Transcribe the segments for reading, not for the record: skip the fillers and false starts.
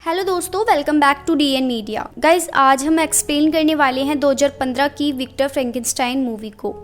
Hello दोस्तों, welcome back to DN media. Guys, आज हम एक्सप्लेन करने वाले हैं 2015 की विक्टर फ्रैंकेनस्टाइन मूवी को।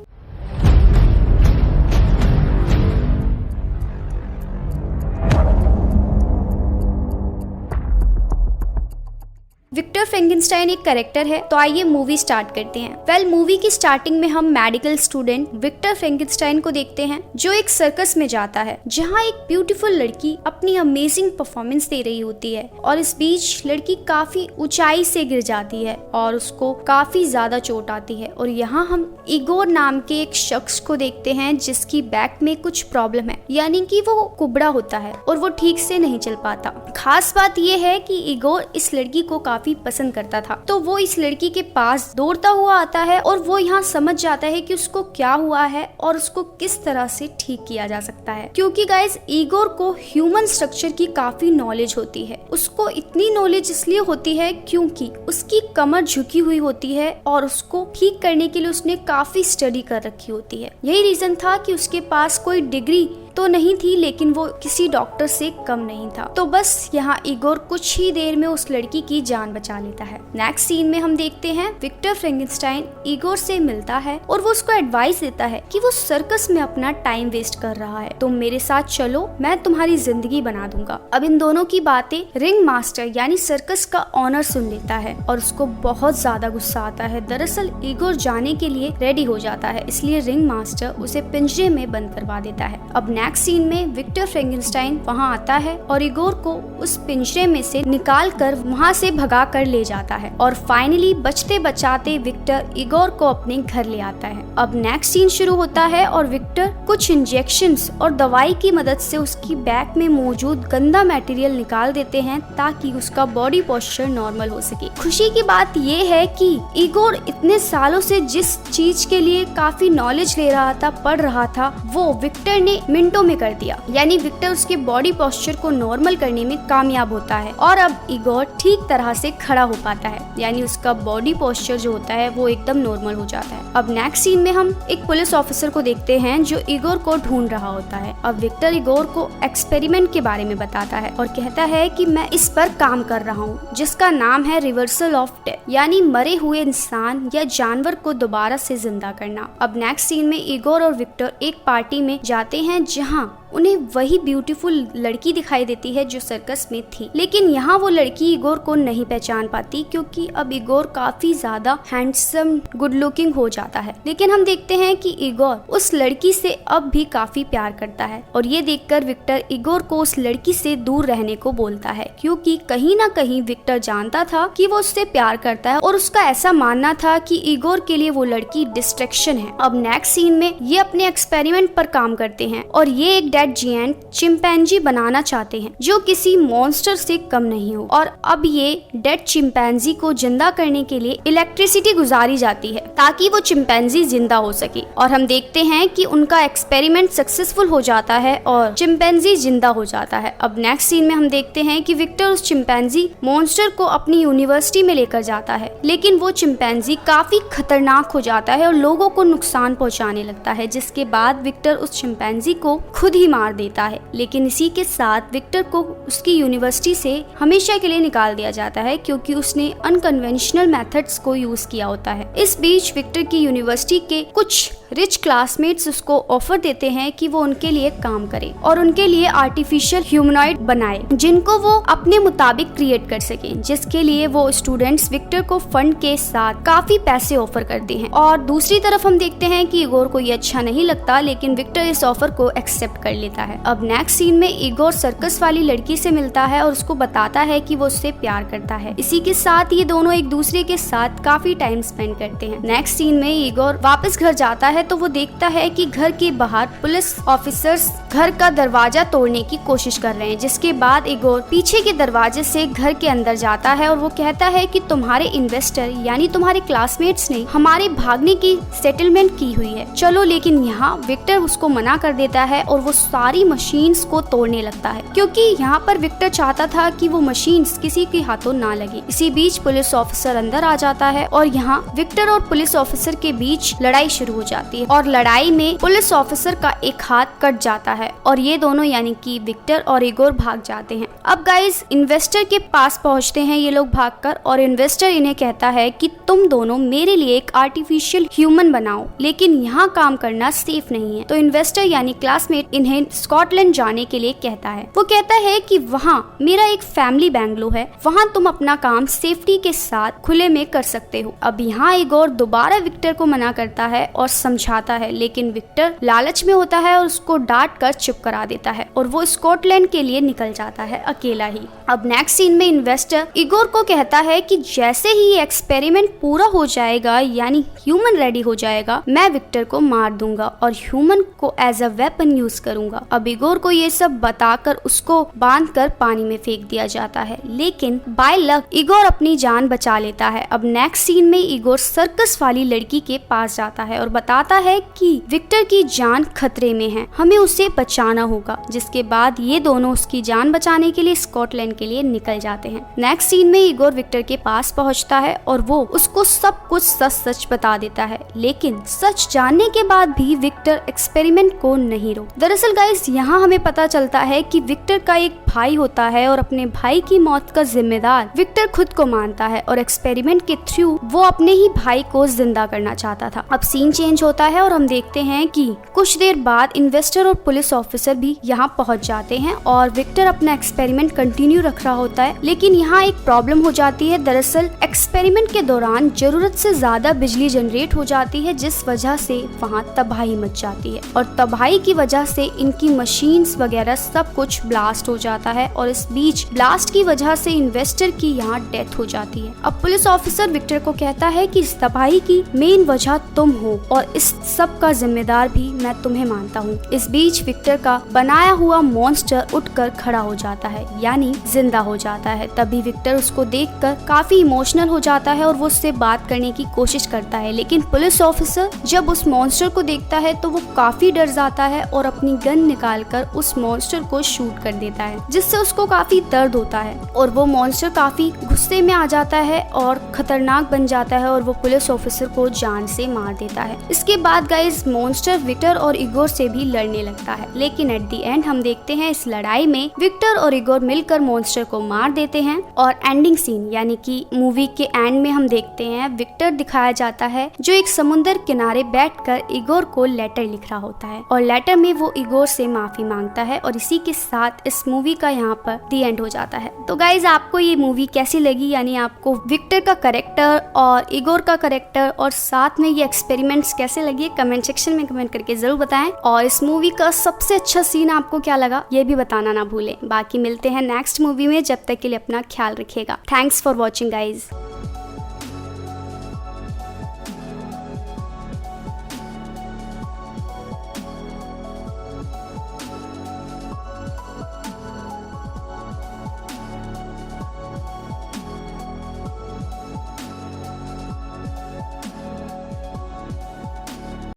विक्टर फ्रैंकेनस्टाइन एक कैरेक्टर है, तो आइए मूवी स्टार्ट करते हैं। मूवी की स्टार्टिंग में हम मेडिकल स्टूडेंट विक्टर फ्रैंकेनस्टाइन को देखते हैं, जो एक सर्कस में जाता है, जहां एक ब्यूटीफुल लड़की अपनी अमेजिंग परफॉर्मेंस दे रही होती है और इस बीच लड़की काफी ऊंचाई से गिर जाती है और उसको काफी ज्यादा चोट आती है। और यहाँ हम इगोर नाम के एक शख्स को देखते हैं, जिसकी बैक में कुछ प्रॉब्लम है, यानी कि वो कुबड़ा होता है और वो ठीक से नहीं चल पाता। खास बात यह है कि इगोर इस लड़की को काफी पसंद करता था, तो वो इस लड़की के पास दौड़ता हुआ आता है और वो यहाँ समझ जाता है कि उसको क्या हुआ है और उसको किस तरह से ठीक किया जा सकता है। क्योंकि गाइस, इगोर को ह्यूमन स्ट्रक्चर की काफी नॉलेज होती है। उसको इतनी नॉलेज इसलिए होती है क्योंकि उसकी कमर झुकी हुई होती है और उसको ठीक करने के लिए उसने काफी स्टडी कर रखी होती है। यही रीजन था कि उसके पास कोई डिग्री तो नहीं थी, लेकिन वो किसी डॉक्टर से कम नहीं था। तो बस यहाँ इगोर कुछ ही देर में उस लड़की की जान बचा लेता है। नेक्स्ट सीन में हम देखते हैं विक्टर फ्रैंकेनस्टाइन इगोर से मिलता है और वो उसको एडवाइस देता है कि वो सर्कस में अपना टाइम वेस्ट कर रहा है, तुम मेरे साथ चलो, मैं तुम्हारी जिंदगी बना दूंगा। अब इन दोनों की बातें रिंग मास्टर यानी सर्कस का ऑनर सुन लेता है और उसको बहुत ज्यादा गुस्सा आता है। दरअसल इगोर जाने के लिए रेडी हो जाता है, इसलिए रिंग मास्टर उसे पिंजरे में बंद करवा देता है। अब नेक्स्ट सीन में विक्टर फ्रैंकेनस्टाइन वहां आता है और इगोर को उस पिंजरे में से निकाल कर वहां से भगा कर ले जाता है और फाइनली बचते बचाते विक्टर इगोर को अपने घर ले आता है। अब नेक्स्ट सीन शुरू होता है और विक्टर कुछ इंजेक्शंस और दवाई की मदद से उसकी बैक में मौजूद गंदा मटेरियल निकाल देते हैं, ताकि उसका बॉडी पोस्चर नॉर्मल हो सके। खुशी की बात ये है कि इगोर इतने सालों से जिस चीज के लिए काफी नॉलेज ले रहा था, पढ़ रहा था, वो विक्टर ने मिनटों में कर दिया। यानी विक्टर उसके बॉडी पोस्चर को नॉर्मल करने में कामयाब होता है और अब इगोर ठीक तरह से खड़ा हो पाता है, यानी उसका बॉडी पोस्चर जो होता है वो एकदम नॉर्मल हो जाता है। अब नेक्स्ट सीन में हम एक पुलिस ऑफिसर को देखते हैं, जो इगोर को ढूंढ रहा होता है। अब विक्टर इगोर को एक्सपेरिमेंट के बारे में बताता है और कहता है कि मैं इस पर काम कर रहा हूँ, जिसका नाम है रिवर्सल ऑफ डेथ, यानी मरे हुए इंसान या जानवर को दोबारा से जिंदा करना। अब नेक्स्ट सीन में इगोर और विक्टर एक पार्टी में जाते हैं, जहाँ उन्हें वही ब्यूटीफुल लड़की दिखाई देती है जो सर्कस में थी। लेकिन यहाँ वो लड़की इगोर को नहीं पहचान पाती, क्योंकि अब इगोर काफी ज्यादा हैंडसम, गुड लुकिंग हो जाता है। लेकिन हम देखते हैं कि इगोर उस लड़की से अब भी काफी प्यार करता है और ये देखकर विक्टर इगोर को उस लड़की से दूर रहने को बोलता है, क्योंकि कहीं ना कहीं विक्टर जानता था कि वो उससे प्यार करता है और उसका ऐसा मानना था कि इगोर के लिए वो लड़की डिस्ट्रैक्शन है। अब नेक्स्ट सीन में ये अपने एक्सपेरिमेंट पर काम करते हैं और ये एक जिएंट चिंपैंजी बनाना चाहते हैं, जो किसी मॉन्स्टर से कम नहीं हो। और अब ये डेड चिंपैंजी को जिंदा करने के लिए इलेक्ट्रिसिटी गुजारी जाती है, ताकि वो चिंपैंजी जिंदा हो सके। और हम देखते हैं कि उनका एक्सपेरिमेंट सक्सेसफुल हो जाता है और चिंपैंजी जिंदा हो जाता है। अब नेक्स्ट सीन में हम देखते हैं कि विक्टर उस चिंपैंजी मॉन्स्टर को अपनी यूनिवर्सिटी में लेकर जाता है, लेकिन वो चिंपैंजी काफी खतरनाक हो जाता है और लोगों को नुकसान पहुंचाने लगता है, जिसके बाद विक्टर उस चिंपैंजी को खुद ही मार देता है। लेकिन इसी के साथ विक्टर को उसकी यूनिवर्सिटी से हमेशा के लिए निकाल दिया जाता है, क्योंकि उसने अनकन्वेंशनल मेथड्स को यूज किया होता है। इस बीच विक्टर की यूनिवर्सिटी के कुछ रिच क्लासमेट्स उसको ऑफर देते हैं कि वो उनके लिए काम करे और उनके लिए आर्टिफिशियल ह्यूमनॉइड बनाए, जिनको वो अपने मुताबिक क्रिएट कर सके, जिसके लिए वो स्टूडेंट्स विक्टर को फंड के साथ काफी पैसे ऑफर करते हैं। और दूसरी तरफ हम देखते हैं कि इगोर को ये अच्छा नहीं लगता, लेकिन विक्टर इस ऑफर को एक्सेप्ट कर लेता है। अब नेक्स्ट सीन में इगोर सर्कस वाली लड़की से मिलता है और उसको बताता है कि वो उससे प्यार करता है। इसी के साथ ये दोनों एक दूसरे के साथ काफी टाइम स्पेंड करते हैं। नेक्स्ट सीन में इगोर वापस घर जाता है, तो वो देखता है कि घर के बाहर पुलिस ऑफिसर्स घर का दरवाजा तोड़ने की कोशिश कर रहे हैं, जिसके बाद इगोर पीछे के दरवाजे से घर के अंदर जाता है और वो कहता है कि तुम्हारे इन्वेस्टर यानी तुम्हारे क्लासमेट्स ने हमारे भागने की सेटलमेंट की हुई है, चलो। लेकिन यहाँ विक्टर उसको मना कर देता है और वो सारी मशीन्स को तोड़ने लगता है, क्योंकि यहाँ पर विक्टर चाहता था कि वो मशीन्स किसी के हाथों ना लगे। इसी बीच पुलिस ऑफिसर अंदर आ जाता है और यहाँ विक्टर और पुलिस ऑफिसर के बीच लड़ाई शुरू हो जाती जाती है और लड़ाई में पुलिस ऑफिसर का एक हाथ कट जाता है और ये दोनों यानी कि विक्टर और इगोर भाग जाते हैं। अब गाइस इन्वेस्टर के पास पहुंचते हैं ये लोग भागकर और इन्वेस्टर इन्हें कहता है कि तुम दोनों मेरे लिए एक आर्टिफिशियल ह्यूमन बनाओ, लेकिन यहाँ काम करना सेफ नहीं है। तो इन्वेस्टर यानी क्लासमेट इन्हें स्कॉटलैंड जाने के लिए कहता है। वो कहता है कि वहाँ मेरा एक फैमिली बैंगलो है, वहाँ तुम अपना काम सेफ्टी के साथ खुले में कर सकते हो। अब यहाँ इगोर दोबारा विक्टर को मना करता है और समझाता है, लेकिन विक्टर लालच में होता है और उसको डांट कर चुप करा देता है और वो स्कॉटलैंड के लिए निकल जाता है अकेला ही। अब नेक्स्ट सीन में इन्वेस्टर इगोर को कहता है कि जैसे ही ये एक्सपेरिमेंट पूरा हो जाएगा यानी ह्यूमन रेडी हो जाएगा, मैं विक्टर को मार दूंगा और ह्यूमन को एज अ वेपन यूज करूंगा। अब इगोर को ये सब बताकर उसको बांधकर पानी में फेंक दिया जाता है, लेकिन बाय लक इगोर अपनी जान बचा लेता है। अब नेक्स्ट सीन में इगोर सर्कस वाली लड़की के पास जाता है और बताता है कि विक्टर की जान खतरे में है, हमें उसे बचाना होगा। जिसके बाद ये दोनों उसकी जान बचाने के लिए स्कॉटलैंड के लिए निकल जाते हैं। नेक्स्ट सीन में इगोर विक्टर के पास पहुंचता है और वो उसको सब कुछ सच सच बता देता है, लेकिन सच जानने के बाद भी विक्टर एक्सपेरिमेंट को नहीं रोक। दरअसल गाइस यहाँ हमें पता चलता है कि विक्टर का एक भाई होता है और अपने भाई की मौत का जिम्मेदार विक्टर खुद को मानता है और एक्सपेरिमेंट के थ्रू वो अपने ही भाई को जिंदा करना चाहता था। अब सीन चेंज होता है और हम देखते हैं कि कुछ देर बाद इन्वेस्टर और पुलिस ऑफिसर भी यहाँ पहुँच जाते हैं और विक्टर अपना एक्सपेरिमेंट कंटिन्यू रख रहा होता है, लेकिन यहाँ एक प्रॉब्लम हो जाती है। दरअसल एक्सपेरिमेंट के दौरान जरूरत से ज्यादा बिजली जनरेट हो जाती है, जिस वजह से वहाँ तबाही मच जाती है और तबाही की वजह से इनकी मशीन्स वगैरह सब कुछ ब्लास्ट हो जाता है और इस बीच ब्लास्ट की वजह से इन्वेस्टर की यहाँ डेथ हो जाती है। अब पुलिस ऑफिसर विक्टर को कहता है कि इस तबाही की मेन वजह तुम हो और इस सब का जिम्मेदार भी मैं तुम्हें मानता हूँ। इस बीच विक्टर का बनाया हुआ मॉन्स्टर उठकर खड़ा हो जाता है यानी जिंदा हो जाता है। तभी विक्टर उसको देखकर काफी इमोशनल हो जाता है और वो उससे बात करने की कोशिश करता है, लेकिन पुलिस ऑफिसर जब उस मॉन्स्टर को देखता है तो वो काफी डर जाता है और अपनी गन निकालकर उस मॉन्स्टर को शूट कर देता है, जिससे उसको काफी दर्द होता है और वो मॉन्स्टर काफी गुस्से में आ जाता है और खतरनाक बन जाता है और वो पुलिस ऑफिसर को जान से मार देता है। इसके बाद गाइस मॉन्स्टर विक्टर और इगोर से भी लड़ने लगता है, लेकिन एट द एंड हम देखते हैं इस लड़ाई में विक्टर और इगोर मिलकर मॉन्स्टर को मार देते हैं। और एंडिंग सीन यानी कि मूवी के एंड में हम देखते हैं विक्टर दिखाया जाता है जो एक समुद्र किनारे बैठकर इगोर को लेटर लिख रहा होता है और लेटर में वो इगोर से माफी मांगता है और इसी के साथ इस मूवी का यहाँ पर दी एंड हो जाता है। तो गाइज आपको ये मूवी कैसी लगी, यानी आपको विक्टर का कैरेक्टर और इगोर का कैरेक्टर और साथ में ये एक्सपेरिमेंट्स कैसे लगे, कमेंट सेक्शन में कमेंट करके जरूर बताएं। और इस मूवी का सबसे अच्छा सीन आपको क्या लगा ये भी बताना ना भूलें। बाकी मिलते हैं नेक्स्ट मूवी में, जब तक के लिए अपना ख्याल रखिएगा। Thanks for watching guys.